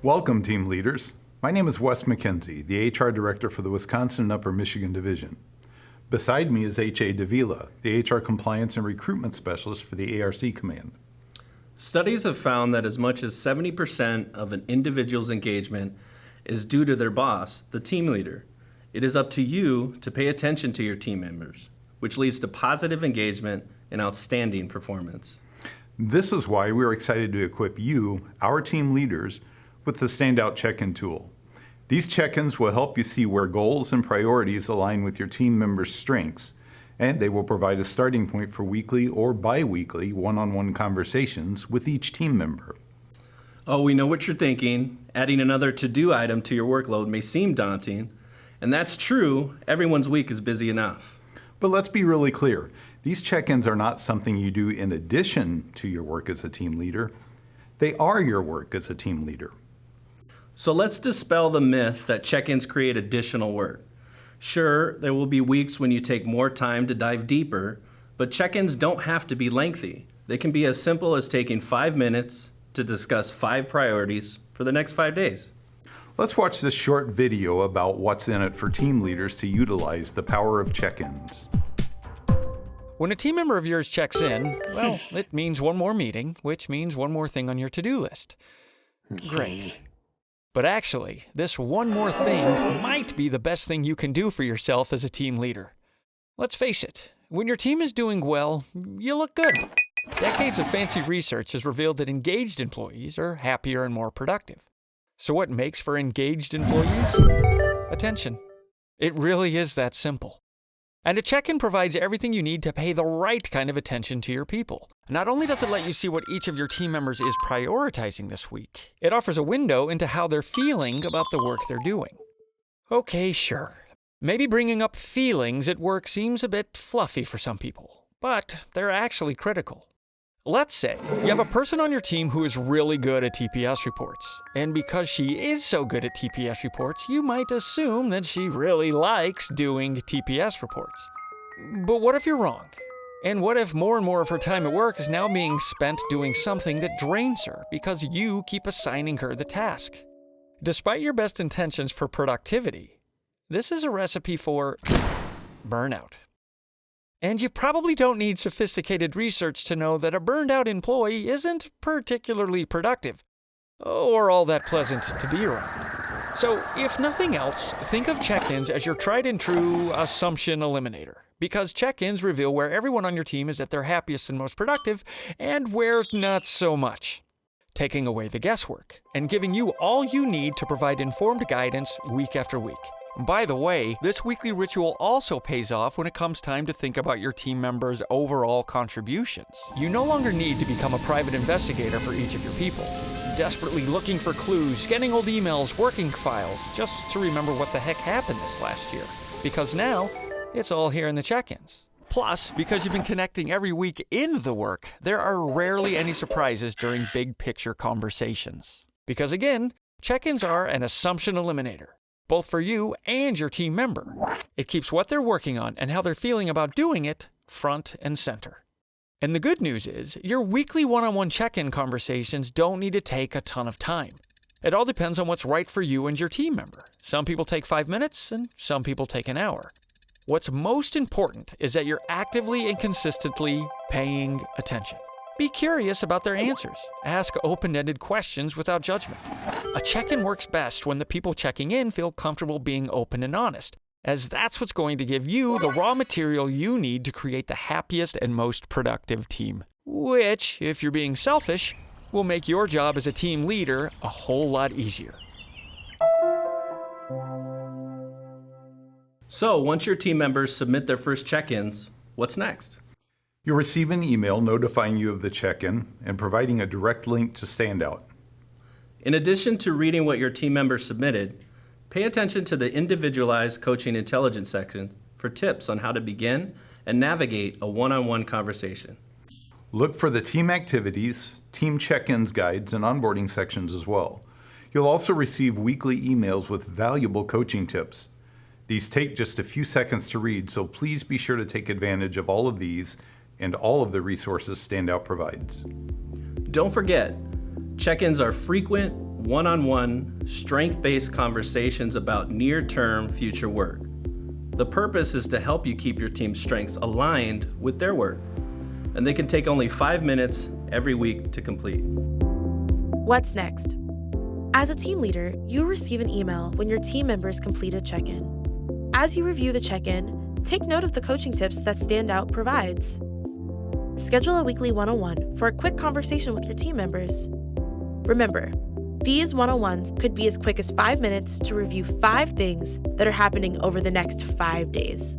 Welcome, team leaders. My name is Wes McKenzie, the HR Director for the Wisconsin and Upper Michigan Division. Beside me is H.A. Davila, the HR Compliance and Recruitment Specialist for the ARC Command. Studies have found that as much as 70% of an individual's engagement is due to their boss, the team leader. It is up to you to pay attention to your team members, which leads to positive engagement and outstanding performance. This is why we're excited to equip you, our team leaders, with the StandOut check-in tool. These check-ins will help you see where goals and priorities align with your team members' strengths, and they will provide a starting point for weekly or bi-weekly one-on-one conversations with each team member. Oh, we know what you're thinking. Adding another to-do item to your workload may seem daunting, and that's true. Everyone's week is busy enough. But let's be really clear. These check-ins are not something you do in addition to your work as a team leader. They are your work as a team leader. So let's dispel the myth that check-ins create additional work. Sure, there will be weeks when you take more time to dive deeper, but check-ins don't have to be lengthy. They can be as simple as taking 5 minutes to discuss 5 priorities for the next 5 days. Let's watch this short video about what's in it for team leaders to utilize the power of check-ins. When a team member of yours checks in, well, it means one more meeting, which means one more thing on your to-do list. Great. But actually, this one more thing might be the best thing you can do for yourself as a team leader. Let's face it, when your team is doing well, you look good. Decades of fancy research has revealed that engaged employees are happier and more productive. So what makes for engaged employees? Attention. It really is that simple. And a check-in provides everything you need to pay the right kind of attention to your people. Not only does it let you see what each of your team members is prioritizing this week, it offers a window into how they're feeling about the work they're doing. Okay, sure. Maybe bringing up feelings at work seems a bit fluffy for some people, but they're actually critical. Let's say you have a person on your team who is really good at TPS reports, and because she is so good at TPS reports, you might assume that she really likes doing TPS reports. But what if you're wrong? And what if more and more of her time at work is now being spent doing something that drains her because you keep assigning her the task? Despite your best intentions for productivity, this is a recipe for burnout. And you probably don't need sophisticated research to know that a burned-out employee isn't particularly productive or all that pleasant to be around. So, if nothing else, think of check-ins as your tried-and-true assumption eliminator, because check-ins reveal where everyone on your team is at their happiest and most productive and where not so much, taking away the guesswork and giving you all you need to provide informed guidance week after week. By the way, this weekly ritual also pays off when it comes time to think about your team members' overall contributions. You no longer need to become a private investigator for each of your people, desperately looking for clues, scanning old emails, working files, just to remember what the heck happened this last year. Because now, it's all here in the check-ins. Plus, because you've been connecting every week in the work, there are rarely any surprises during big-picture conversations. Because again, check-ins are an assumption eliminator, both for you and your team member. It keeps what they're working on and how they're feeling about doing it front and center. And the good news is, your weekly one-on-one check-in conversations don't need to take a ton of time. It all depends on what's right for you and your team member. Some people take 5 minutes, and some people take an hour. What's most important is that you're actively and consistently paying attention. Be curious about their answers. Ask open-ended questions without judgment. A check-in works best when the people checking in feel comfortable being open and honest, as that's what's going to give you the raw material you need to create the happiest and most productive team. Which, if you're being selfish, will make your job as a team leader a whole lot easier. So, once your team members submit their first check-ins, what's next? You'll receive an email notifying you of the check-in and providing a direct link to StandOut. In addition to reading what your team members submitted, pay attention to the individualized coaching intelligence section for tips on how to begin and navigate a one-on-one conversation. Look for the team activities, team check-ins guides, and onboarding sections as well. You'll also receive weekly emails with valuable coaching tips. These take just a few seconds to read, so please be sure to take advantage of all of these and all of the resources StandOut provides. Don't forget, check-ins are frequent, one-on-one, strength-based conversations about near-term future work. The purpose is to help you keep your team's strengths aligned with their work, and they can take only 5 minutes every week to complete. What's next? As a team leader, you receive an email when your team members complete a check-in. As you review the check-in, take note of the coaching tips that StandOut provides. Schedule a weekly one-on-one for a quick conversation with your team members. Remember, these one-on-ones could be as quick as 5 minutes to review 5 things that are happening over the next 5 days.